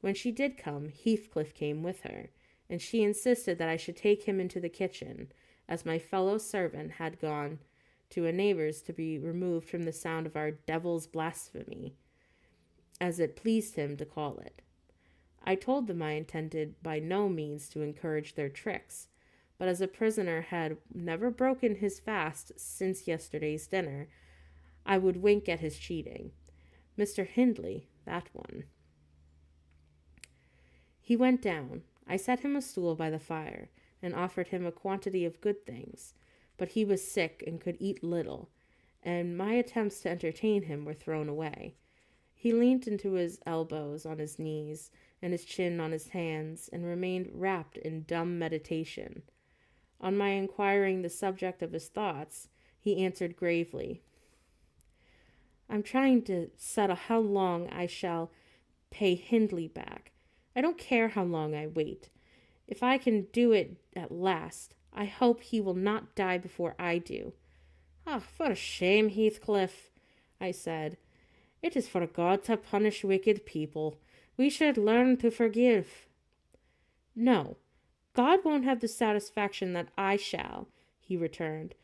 When she did come, Heathcliff came with her, and she insisted that I should take him into the kitchen, as my fellow servant had gone to a neighbor's to be removed from the sound of our devil's blasphemy, as it pleased him to call it. I told them I intended by no means to encourage their tricks, but as a prisoner had never broken his fast since yesterday's dinner, I would wink at his cheating. Mr. Hindley, that one. He went down. I set him a stool by the fire, and offered him a quantity of good things, but he was sick and could eat little, and my attempts to entertain him were thrown away. He leant into his elbows on his knees, and his chin on his hands, and remained wrapped in dumb meditation. On my inquiring the subject of his thoughts, he answered gravely, "I'm trying to settle how long I shall pay Hindley back. I don't care how long I wait. If I can do it at last, I hope he will not die before I do." "Ah, for shame, Heathcliff," I said. "It is for God to punish wicked people. We should learn to forgive." "No, God won't have the satisfaction that I shall," he returned.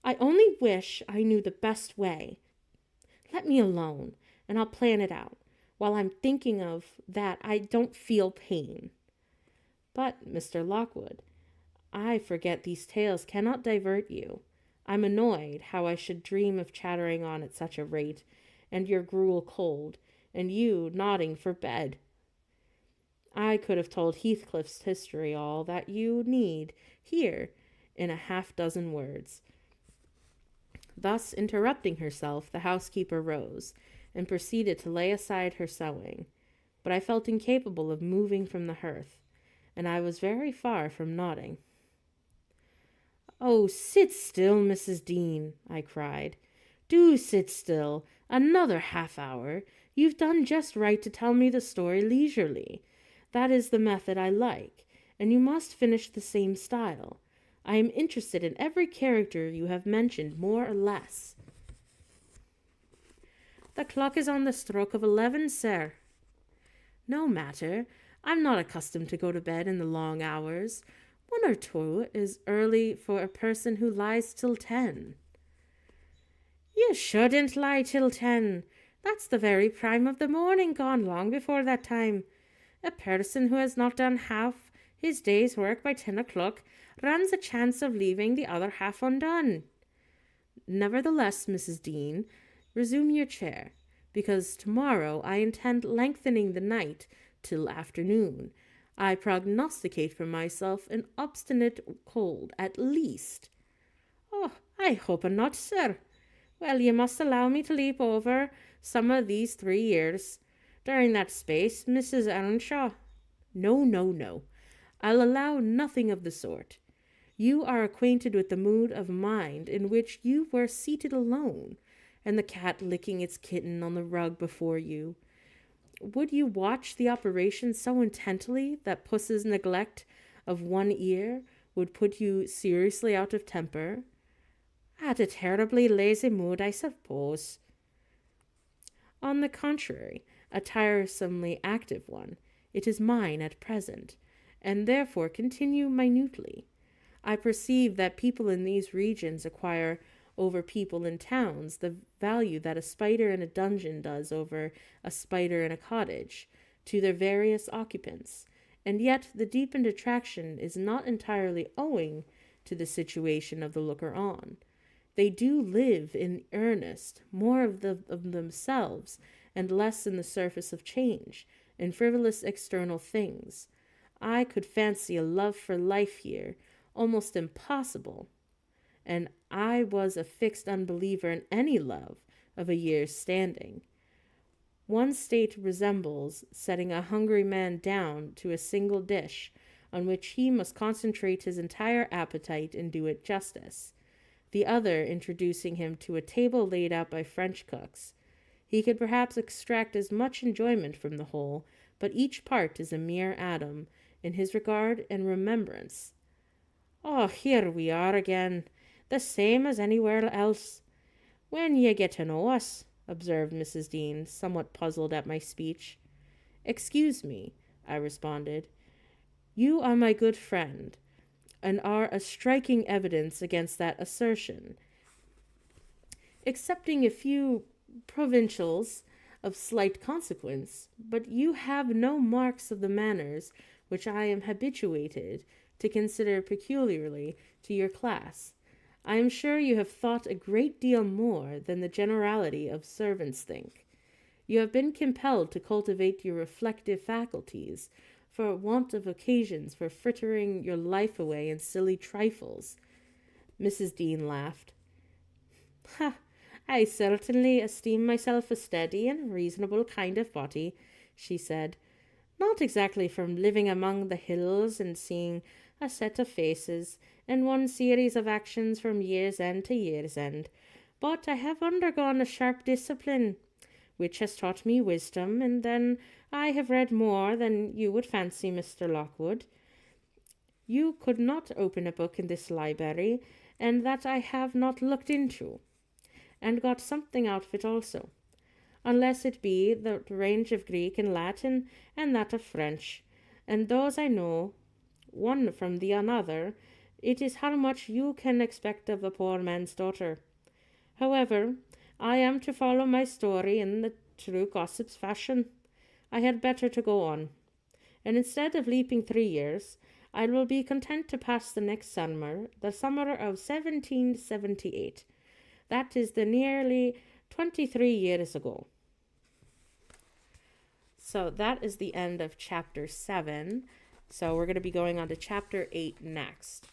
"I only wish I knew the best way. Let me alone, and I'll plan it out. While I'm thinking of that, I don't feel pain." "But, Mr. Lockwood, I forget these tales cannot divert you. I'm annoyed how I should dream of chattering on at such a rate, and your gruel cold, and you nodding for bed. I could have told Heathcliff's history all that you need hear in a half-dozen words." Thus interrupting herself, the housekeeper rose, and proceeded to lay aside her sewing, but I felt incapable of moving from the hearth, and I was very far from nodding. "Oh, sit still, Mrs. Dean," I cried. "Do sit still. Another half-hour. You've done just right to tell me the story leisurely. That is the method I like, and you must finish the same style. I am interested in every character you have mentioned, more or less. The clock is on the stroke of 11, sir. No matter. I'm not accustomed to go to bed in the long hours. 1 or 2 is early for a person who lies till 10. You shouldn't lie till 10. That's the very prime of the morning, gone long before that time. A person who has not done half his day's work by 10 o'clock runs a chance of leaving the other half undone. Nevertheless, Mrs. Dean, resume your chair, because tomorrow I intend lengthening the night till afternoon. I prognosticate for myself an obstinate cold, at least. Oh, I hope not, sir. Well, you must allow me to leap over some of these 3 years. During that space, Mrs. Earnshaw— No, no, no. I'll allow nothing of the sort. You are acquainted with the mood of mind in which you were seated alone, and the cat licking its kitten on the rug before you. Would you watch the operation so intently that puss's neglect of one ear would put you seriously out of temper? At a terribly lazy mood, I suppose. On the contrary, a tiresomely active one. It is mine at present, and therefore continue minutely. I perceive that people in these regions acquire over people in towns the value that a spider in a dungeon does over a spider in a cottage, to their various occupants, and yet the deepened attraction is not entirely owing to the situation of the looker-on. They do live in earnest, more of themselves, and less in the surface of change, in frivolous external things. I could fancy a love for life here, almost impossible, and I was a fixed unbeliever in any love of a year's standing. One state resembles setting a hungry man down to a single dish, on which he must concentrate his entire appetite and do it justice. The other introducing him to a table laid out by French cooks. He could perhaps extract as much enjoyment from the whole, but each part is a mere atom in his regard and remembrance. Oh, here we are again, the same as anywhere else. When ye get to know us, observed Mrs. Dean, somewhat puzzled at my speech. Excuse me, I responded. You are my good friend, and are a striking evidence against that assertion. Excepting a few provincials of slight consequence, but you have no marks of the manners which I am habituated to consider peculiarly to your class. I am sure you have thought a great deal more than the generality of servants think. You have been compelled to cultivate your reflective faculties, for want of occasions for frittering your life away in silly trifles. Mrs. Dean laughed. Ha! I certainly esteem myself a steady and reasonable kind of body, she said. Not exactly from living among the hills and seeing a set of faces and one series of actions from year's end to year's end, but I have undergone a sharp discipline, which has taught me wisdom, and then I have read more than you would fancy, Mr. Lockwood. You could not open a book in this library, and that I have not looked into, and got something out of it also, unless it be the range of Greek and Latin, and that of French, and those I know one from the another. It is how much you can expect of a poor man's daughter. However, I am to follow my story in the true gossip's fashion. I had better to go on, and instead of leaping 3 years, I will be content to pass the next summer, the summer of 1778. That is the nearly 23 years ago. So that is the end of chapter 7. So we're going to be going on to chapter 8 next.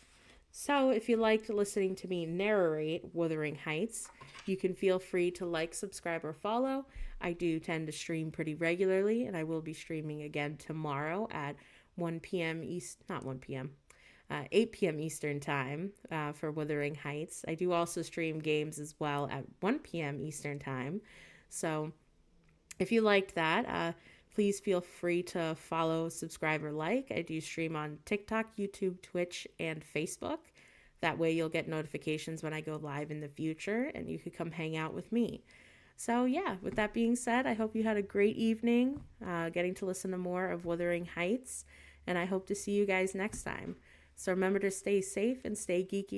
So if you liked listening to me narrate Wuthering Heights, you can feel free to like, subscribe, or follow. I do tend to stream pretty regularly, and I will be streaming again tomorrow at 8 p.m. Eastern Time for Wuthering Heights. I do also stream games as well at 1 p.m. Eastern Time. So if you liked that, please feel free to follow, subscribe, or like. I do stream on TikTok, YouTube, Twitch, and Facebook. That way you'll get notifications when I go live in the future, and you could come hang out with me. So yeah, with that being said, I hope you had a great evening getting to listen to more of Wuthering Heights, and I hope to see you guys next time. So remember to stay safe and stay geeky.